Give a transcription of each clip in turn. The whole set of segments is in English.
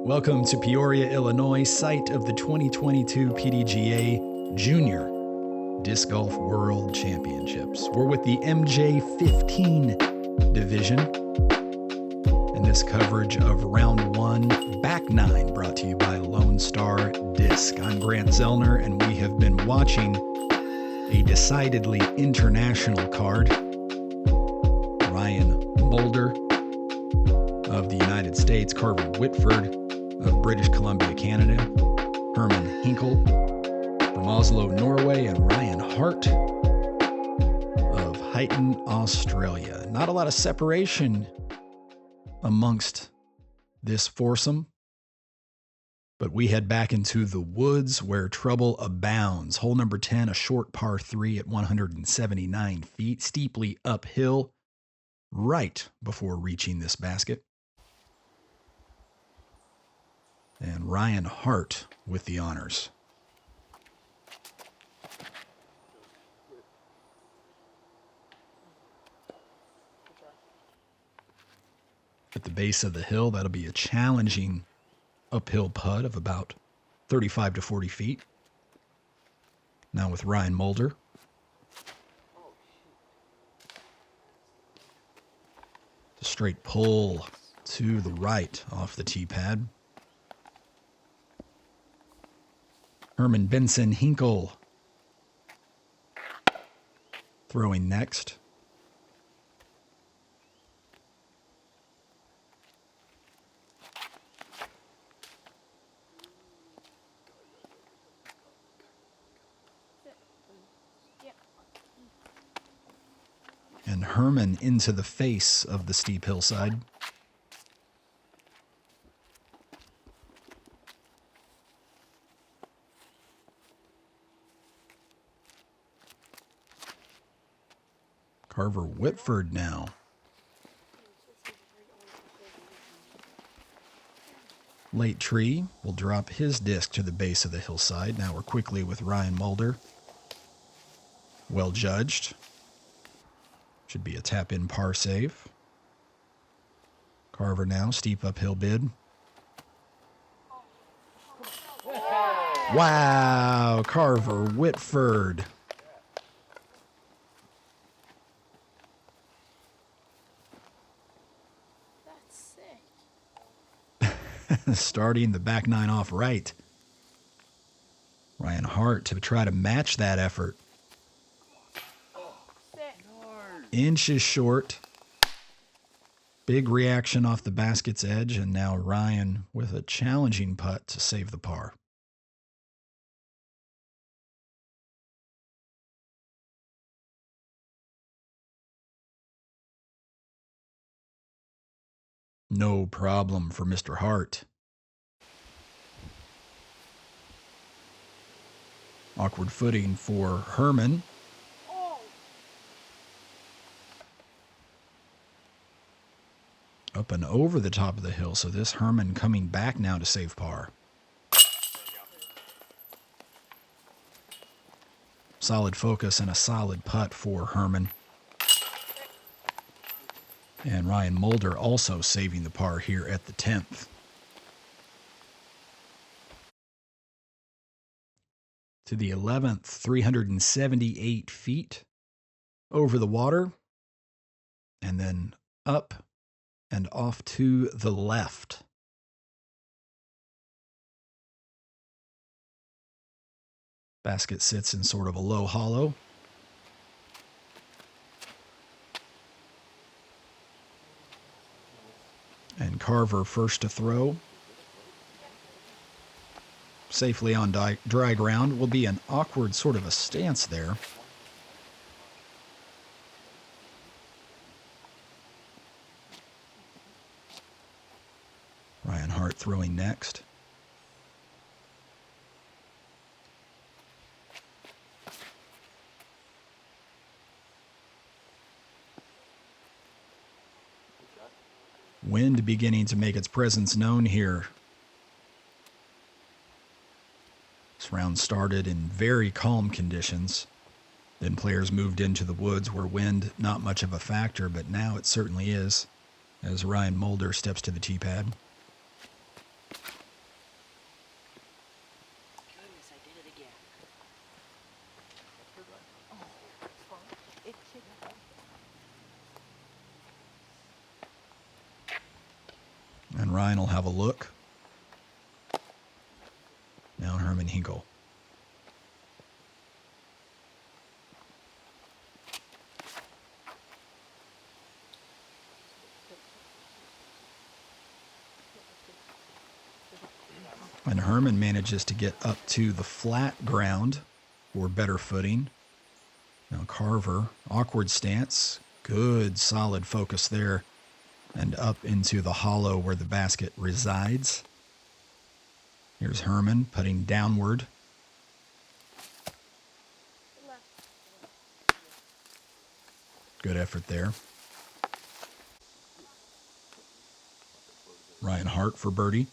Welcome to Peoria, Illinois, site of the 2022 PDGA Junior Disc Golf World Championships. We're with the MJ15 division, and this coverage of round one, back nine, brought to you by Lone Star Disc. I'm Grant Zellner, and we have been watching a decidedly international card. Ryan Mulder of the United States, Carver Whitford of British Columbia, Canada, Herman Hinkel from Oslo, Norway, and Ryan Hart of Huyton, Australia. Not a lot of separation amongst this foursome, but we head back into the woods where trouble abounds. Hole number 10, a short par 3 at 179 feet, steeply uphill right before reaching this basket. And Ryan Hart with the honors. At the base of the hill, that'll be a challenging uphill putt of about 35 to 40 feet. Now with Ryan Mulder. A straight pull to the right off the tee pad. Herman, Bentzen, Hinkel throwing next. And Herman into the face of the steep hillside. Carver Whitford now. Late tree will drop his disc to the base of the hillside. Now we're quickly with Ryan Mulder. Well judged. Should be a tap-in par save. Carver now, steep uphill bid. Wow, Carver Whitford. Starting the back nine off right. Ryan Hart to try to match that effort. Inches short. Big reaction off the basket's edge, and now Ryan with a challenging putt to save the par. No problem for Mr. Hart. Awkward footing for Herman. Up and over the top of the hill, so this Herman coming back now to save par. Solid focus and a solid putt for Herman. And Ryan Mulder also saving the par here at the 10th. To the 11th, 378 feet over the water, and then up and off to the left. Basket sits in sort of a low hollow. And Carver first to throw. Safely on dry ground. Will be an awkward sort of a stance there. Ryan Hart throwing next. Wind beginning to make its presence known here. This round started in very calm conditions. Then players moved into the woods where wind not much of a factor, but now it certainly is as Ryan Mulder steps to the tee pad. Ryan will have a look. Now Herman Hinkel. And Herman manages to get up to the flat ground for better footing. Now Carver, awkward stance, good solid focus there, and up into the hollow where the basket resides. Here's Herman putting downward. Good effort there. Ryan Hart for birdie.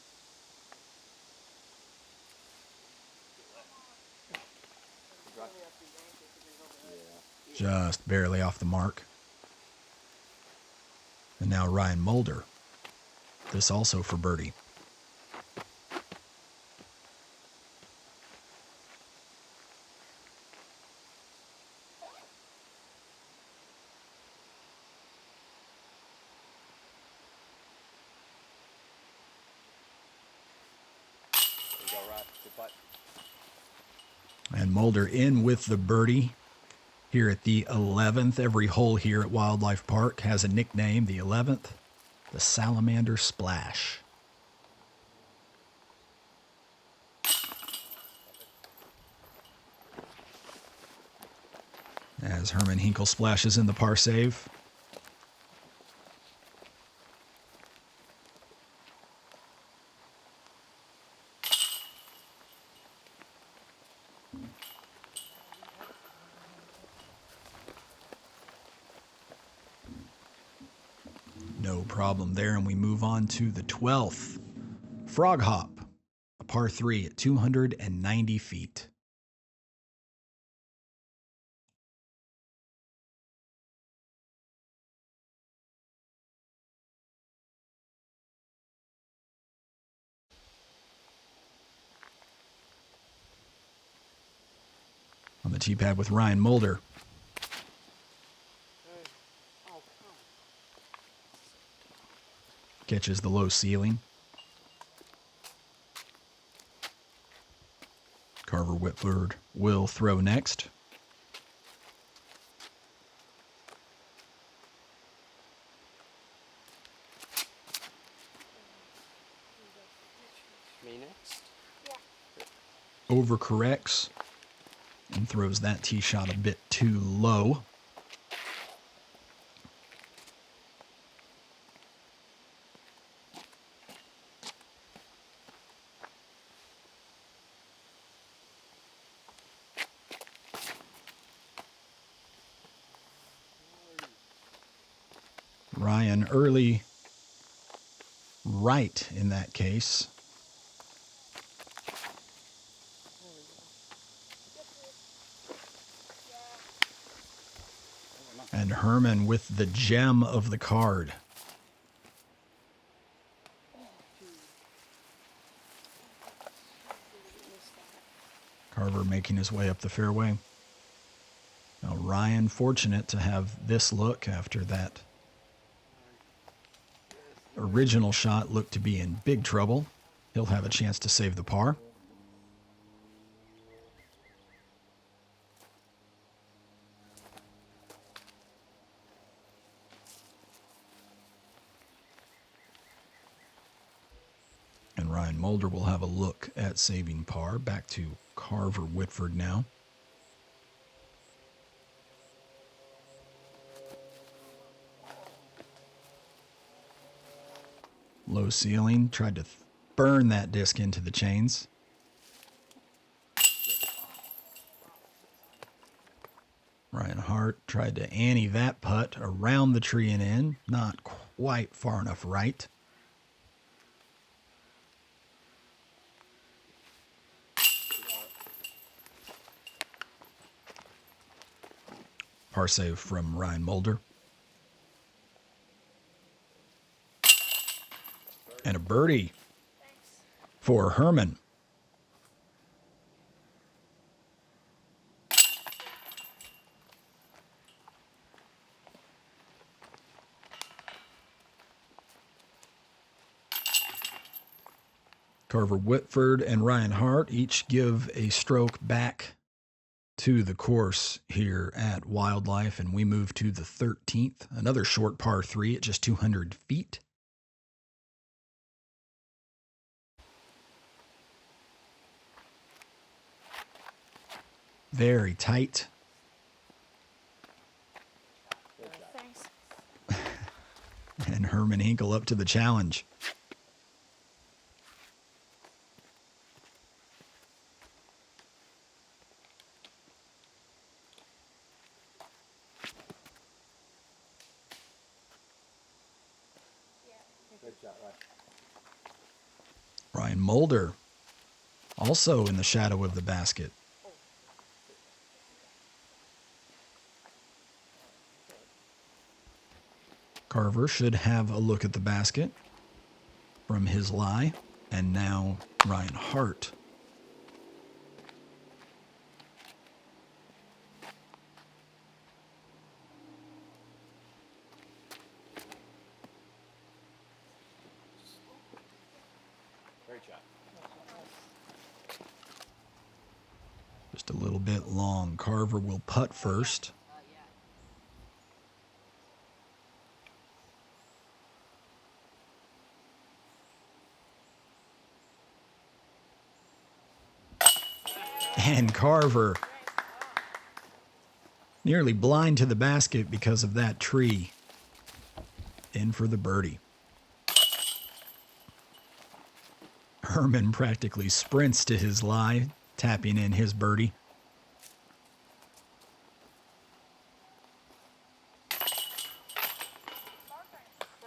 Just barely off the mark. And now Ryan Mulder. This also for birdie. And Mulder in with the birdie here at the 11th. Every hole here at Wildlife Park has a nickname. The 11th, the Salamander Splash. As Herman Hinkel splashes in the par save. No problem there, and we move on to the 12th. Frog Hop, a par 3 at 290 feet. On the tee pad with Ryan Mulder. Catches the low ceiling. Carver Whitford will throw next. Me next? Overcorrects and throws that tee shot a bit too low. Ryan early right in that case. And Herman with the gem of the card. Carver making his way up the fairway. Now Ryan fortunate to have this look after that original shot looked to be in big trouble. He'll have a chance to save the par. And Ryan Mulder will have a look at saving par. Back to Carver Whitford now. Low ceiling, tried to burn that disc into the chains. Ryan Hart tried to ante that putt around the tree and in, not quite far enough right. Par save from Ryan Mulder. And a birdie for Herman. Carver Whitford and Ryan Hart each give a stroke back to the course here at Wildlife, and we move to the 13th, another short par 3 at just 200 feet. Very tight. Thanks. And Herman Hinkel up to the challenge. Ryan Mulder, also in the shadow of the basket. Carver should have a look at the basket from his lie, and now Ryan Hart. Just a little bit long. Carver will putt first. And Carver nearly blind to the basket because of that tree. In for the birdie. Herman practically sprints to his lie, tapping in his birdie.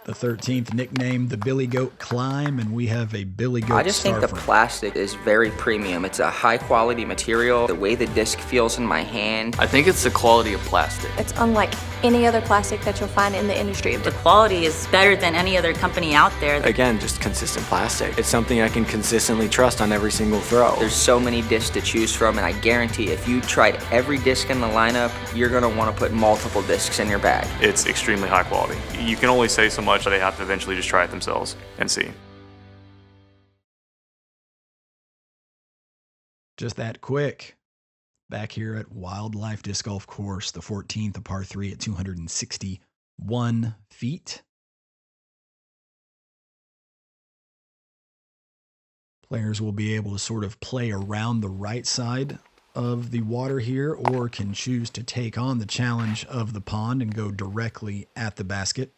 The 13th nicknamed the Billy Goat Climb, and we have a Billy Goat I just think the Starford. plastic is very premium. It's a high quality material. The way the disc feels in my hand. I think it's the quality of plastic. It's unlike any other plastic that you'll find in the industry. The quality is better than any other company out there. Again, just consistent plastic. It's something I can consistently trust on every single throw. There's so many discs to choose from, and I guarantee if you tried every disc in the lineup, you're gonna want to put multiple discs in your bag. It's extremely high quality. You can only say so much, they have to eventually just try it themselves and see. Just that quick. Back here at Wildlife Disc Golf Course, the 14th, a par 3 at 261 feet. Players will be able to sort of play around the right side of the water here, or can choose to take on the challenge of the pond and go directly at the basket.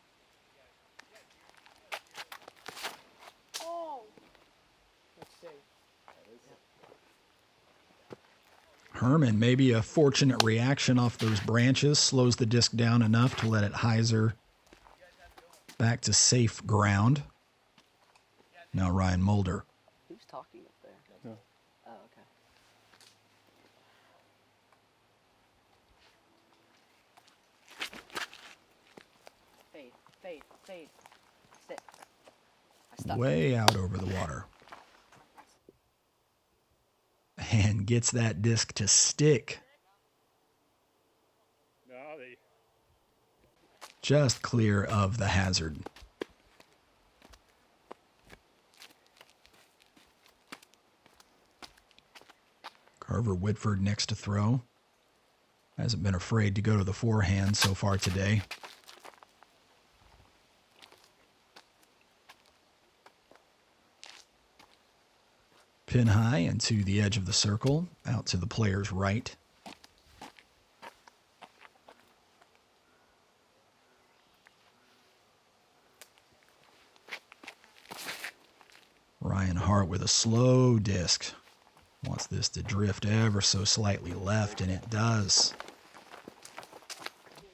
Herman, maybe a fortunate reaction off those branches, slows the disc down enough to let it hyzer back to safe ground. Now Ryan Mulder. Who's talking up there? No. Oh, okay. Fade. Sit. I stopped. Way out over the water. And gets that disc to stick. Just clear of the hazard. Carver Whitford next to throw. Hasn't been afraid to go to the forehand so far today. Pin high and to the edge of the circle, out to the player's right. Ryan Hart with a slow disc. Wants this to drift ever so slightly left, and it does.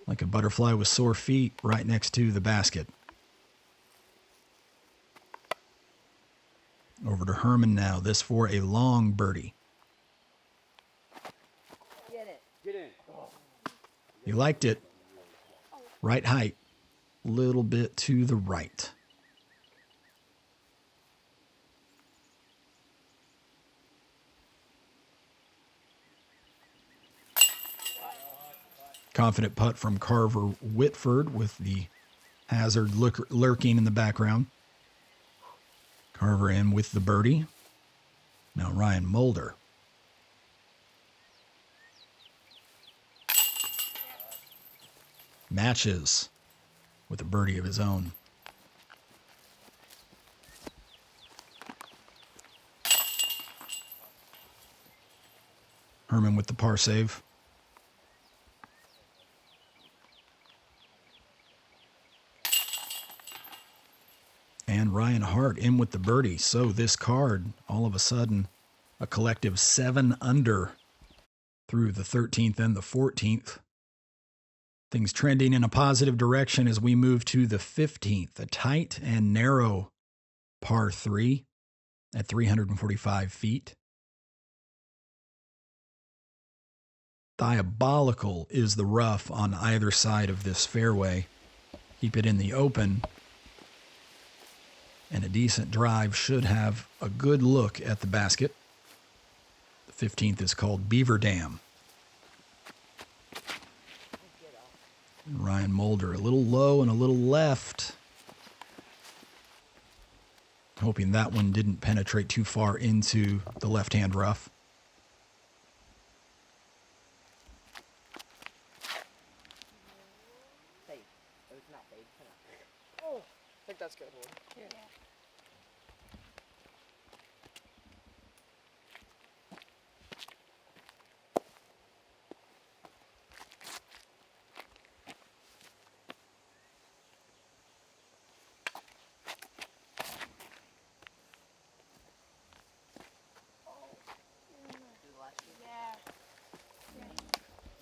Like a butterfly with sore feet right next to the basket. Over to Herman now, this for a long birdie. Get in. He liked it. Right height, little bit to the right. Confident putt from Carver Whitford with the hazard lurking in the background. Carver in with the birdie. Now Ryan Mulder. Matches with a birdie of his own. Herman with the par save. And Ryan Hart in with the birdie. So this card, all of a sudden, a collective 7 under through the 13th and the 14th. Things trending in a positive direction as we move to the 15th, a tight and narrow par 3 at 345 feet. Diabolical is the rough on either side of this fairway. Keep it in the open, and a decent drive should have a good look at the basket. The 15th is called Beaver Dam. And Ryan Mulder a little low and a little left. Hoping that one didn't penetrate too far into the left-hand rough. Oh, I think that's good. Yeah.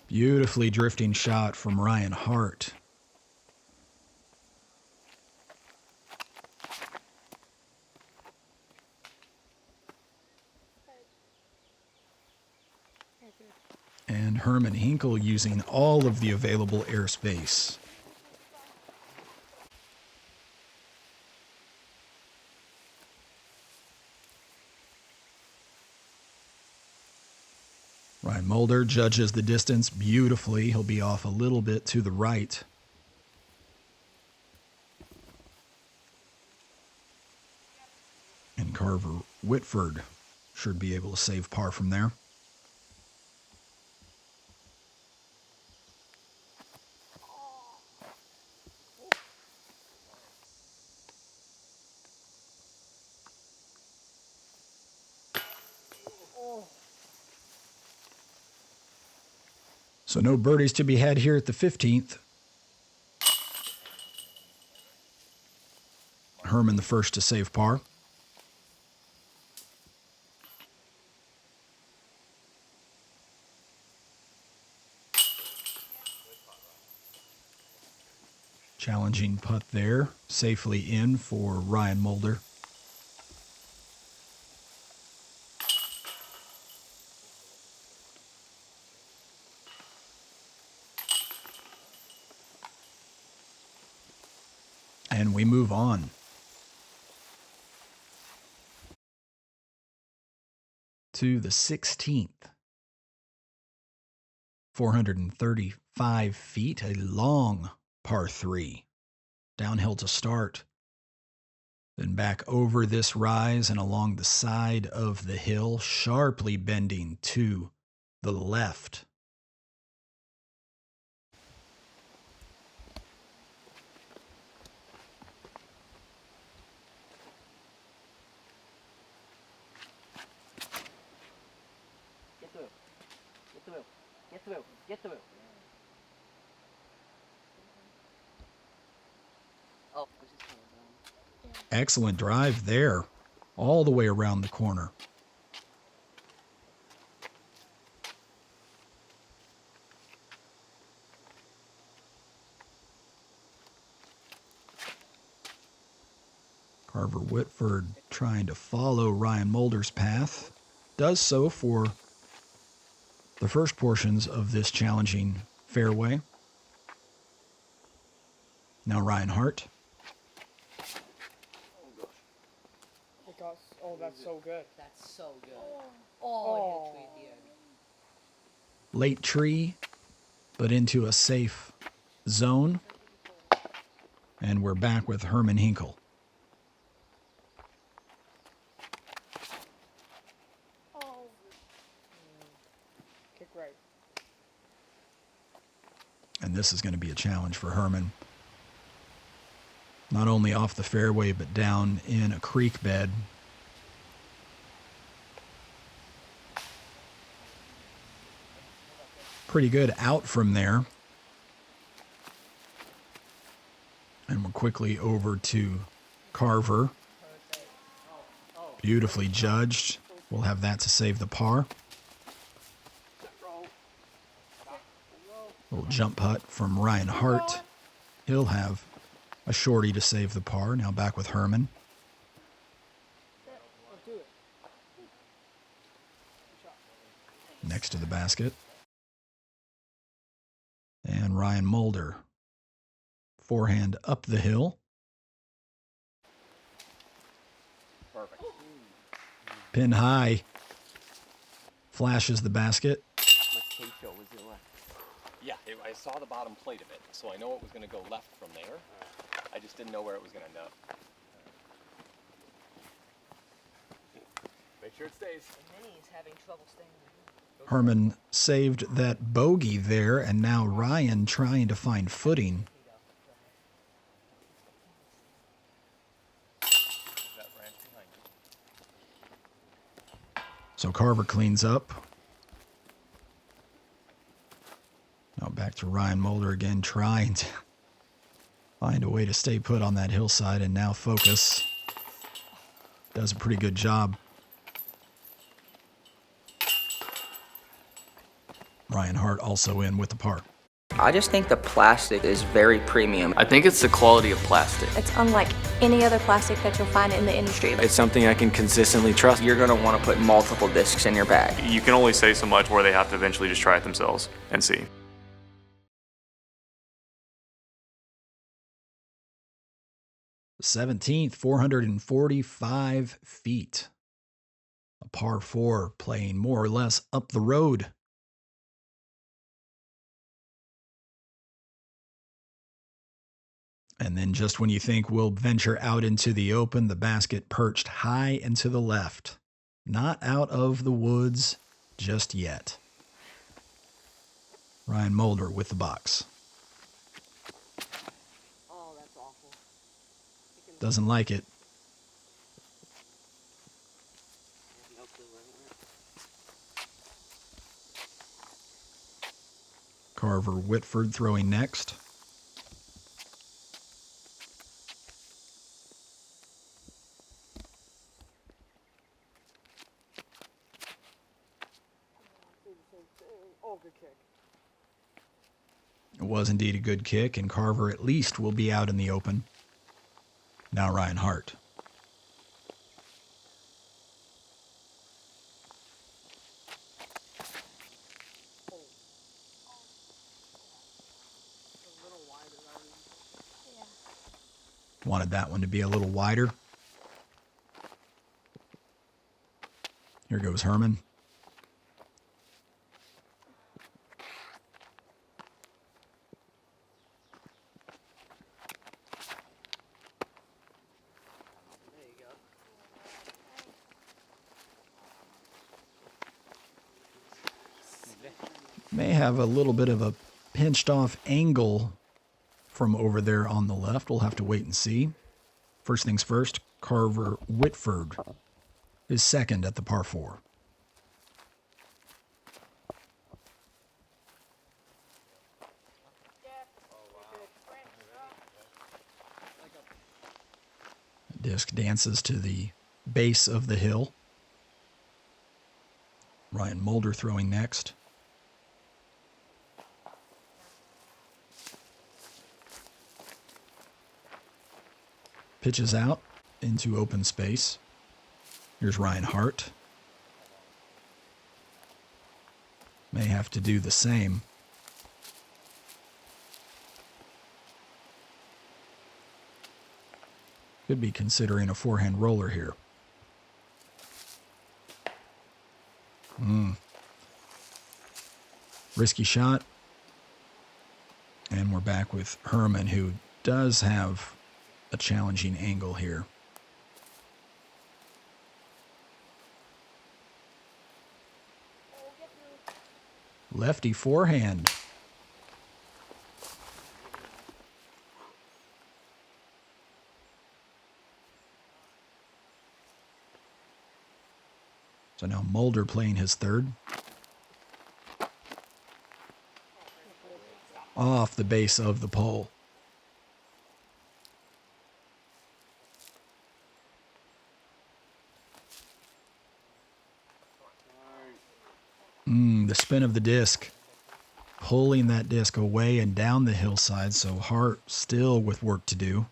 Beautifully drifting shot from Ryan Hart. And Herman Hinkel using all of the available airspace. Ryan Mulder judges the distance beautifully. He'll be off a little bit to the right. And Carver Whitford should be able to save par from there. So no birdies to be had here at the 15th. Herman the first to save par. Challenging putt there, safely in for Ryan Mulder. And we move on. To the 16th. 435 feet, a long par 3. Downhill to start. Then back over this rise and along the side of the hill, sharply bending to the left. Get through. Oh, Excellent drive there, all the way around the corner. Carver Whitford trying to follow Ryan Mulder's path. Does so for the first portions of this challenging fairway. Now Ryan Hart. Oh, that's so good. That's so good. Oh, hit a tree at the end. Late tree, but into a safe zone. And we're back with Herman Hinkel. this is going to be a challenge for Herman. Not only off the fairway, but down in a creek bed. Pretty good out from there. And we're quickly over to Carver. Beautifully judged. We'll have that to save the par. Little jump putt from Ryan Hart. He'll have a shorty to save the par. Now back with Herman. Next to the basket. And Ryan Mulder. Forehand up the hill. Perfect. Pin high. Flashes the basket. Yeah, I saw the bottom plate of it, so I know it was going to go left from there. I just didn't know where it was going to end up. Make sure it stays. Minnie's having trouble staying. Herman saved that bogey there, and now Ryan trying to find footing. So Carver cleans up. Now back to Ryan Mulder again, trying to find a way to stay put on that hillside and now focus. Does a pretty good job. Ryan Hart also in with the par. I just think the plastic is very premium. I think it's the quality of plastic. It's unlike any other plastic that you'll find in the industry. It's something I can consistently trust. You're going to want to put multiple discs in your bag. You can only say so much where they have to eventually just try it themselves and see. The 17th, 445 feet. A par 4 playing more or less up the road. And then just when you think we'll venture out into the open, the basket perched high and to the left. Not out of the woods just yet. Ryan Mulder with the box. Oh, that's awful. Doesn't like it. Carver Whitford throwing next. Oh, good kick. It was indeed a good kick, and Carver at least will be out in the open. Now Ryan Hart. Wanted that one to be a little wider. Here goes Herman. May have a little bit of a pinched off angle from over there on the left. We'll have to wait and see. First things first, Carver Whitford is second at the par 4. Disc dances to the base of the hill. Ryan Mulder throwing next. Pitches out into open space. Here's Ryan Hart. May have to do the same. Could be considering a forehand roller here. Risky shot. And we're back with Herman, who does have a challenging angle here. Lefty forehand. So now Mulder playing his third. Off the base of the pole. The spin of the disc. Pulling that disc away and down the hillside, so Hart still with work to do.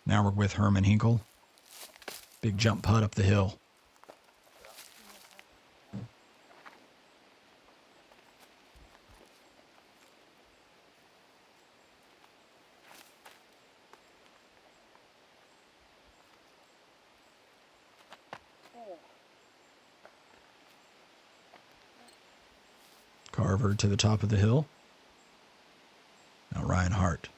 Now we're with Herman Hinkel. Big jump putt up the hill. Carver to the top of the hill. Now Ryan Hart.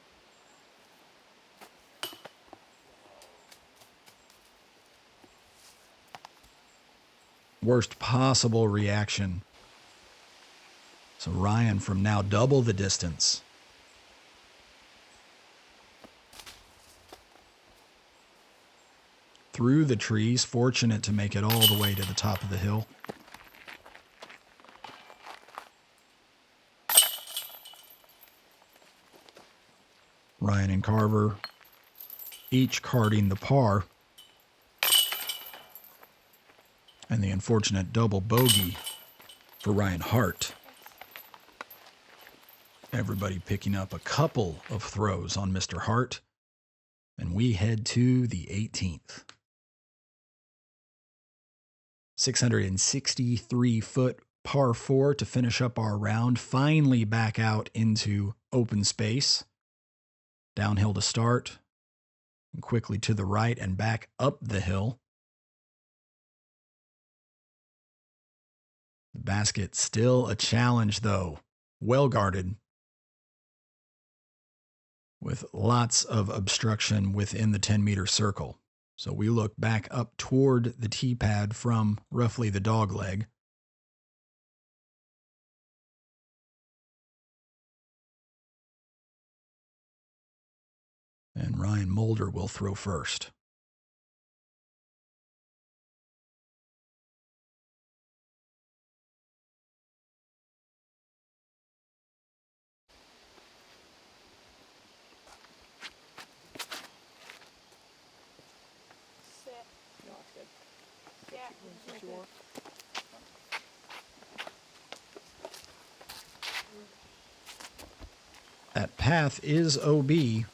Worst possible reaction. So Ryan from now double the distance. Through the trees, fortunate to make it all the way to the top of the hill. Ryan and Carver each carding the par. And the unfortunate double bogey for Ryan Hart. Everybody picking up a couple of throws on Mr. Hart. And we head to the 18th. 663-foot par 4 to finish up our round. Finally back out into open space. Downhill to start. And quickly to the right and back up the hill. The basket still a challenge, though. Well guarded. With lots of obstruction within the 10-meter circle. So we look back up toward the tee pad from roughly the dog leg. And Ryan Mulder will throw first. That path is OB. The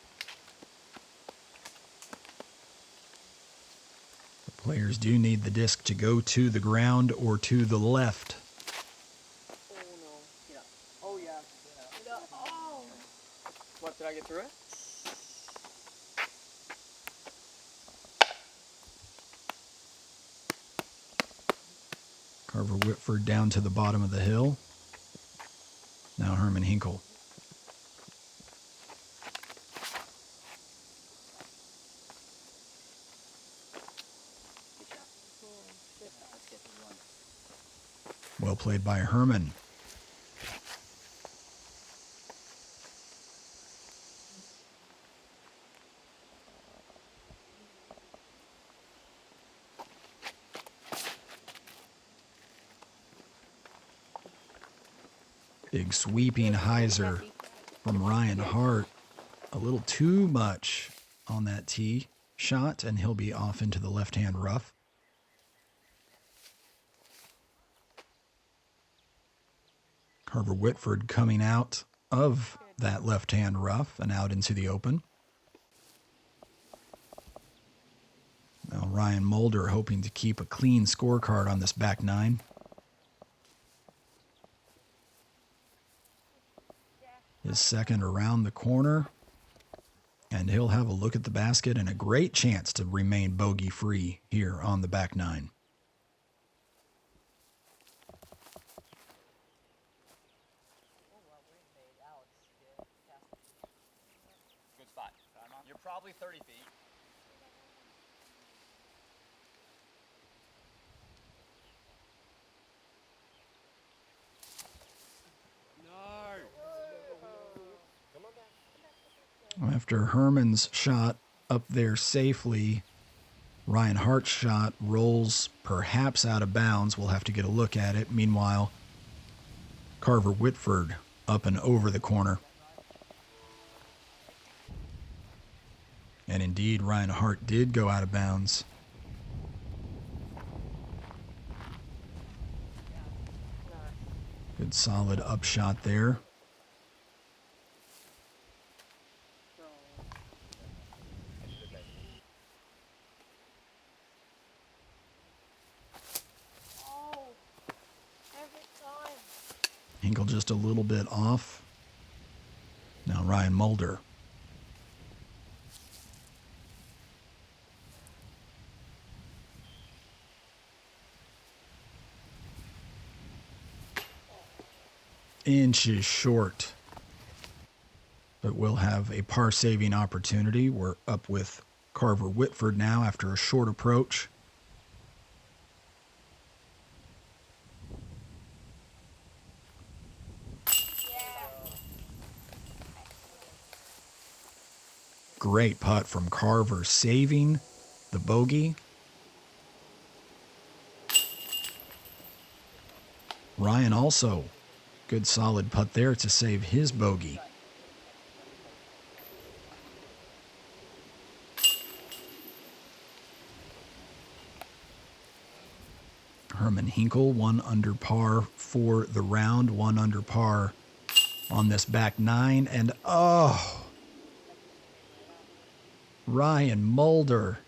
players do need the disc to go to the ground or to the left. Oh no. Yeah. Oh yeah. Oh. What, did I get through it? Carver Whitford down to the bottom of the hill. Now Herman Hinkel. Well played by Herman. Big sweeping hyzer from Ryan Hart. A little too much on that tee shot, and he'll be off into the left-hand rough. Carver Whitford coming out of that left-hand rough and out into the open. Now Ryan Mulder hoping to keep a clean scorecard on this back nine. His second around the corner. And he'll have a look at the basket and a great chance to remain bogey-free here on the back nine. Good spot. You're probably 30 feet. After Herman's shot up there safely, Ryan Hart's shot rolls perhaps out of bounds. We'll have to get a look at it. Meanwhile, Carver Whitford up and over the corner. And indeed, Ryan Hart did go out of bounds. Good solid upshot there. Hinkel just a little bit off. Now Ryan Mulder. Inches short. But we'll have a par-saving opportunity. We're up with Carver Whitford now after a short approach. Great putt from Carver, saving the bogey. Ryan also, good solid putt there to save his bogey. Herman Hinkel, 1 under par for the round, 1 under par on this back nine, and oh, Ryan Mulder.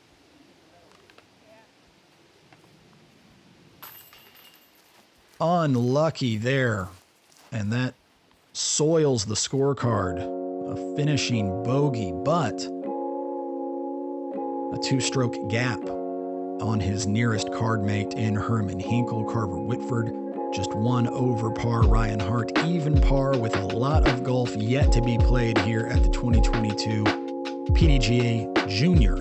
Unlucky there. And that soils the scorecard. A finishing bogey, but a 2-stroke gap on his nearest card mate in Herman Hinkel. Carver Whitford, just 1 over par. Ryan Hart, even par with a lot of golf yet to be played here at the 2022 PDGA Junior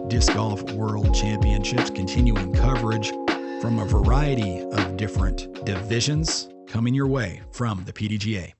Disc Golf World Championships. Continuing coverage from a variety of different divisions coming your way from the PDGA.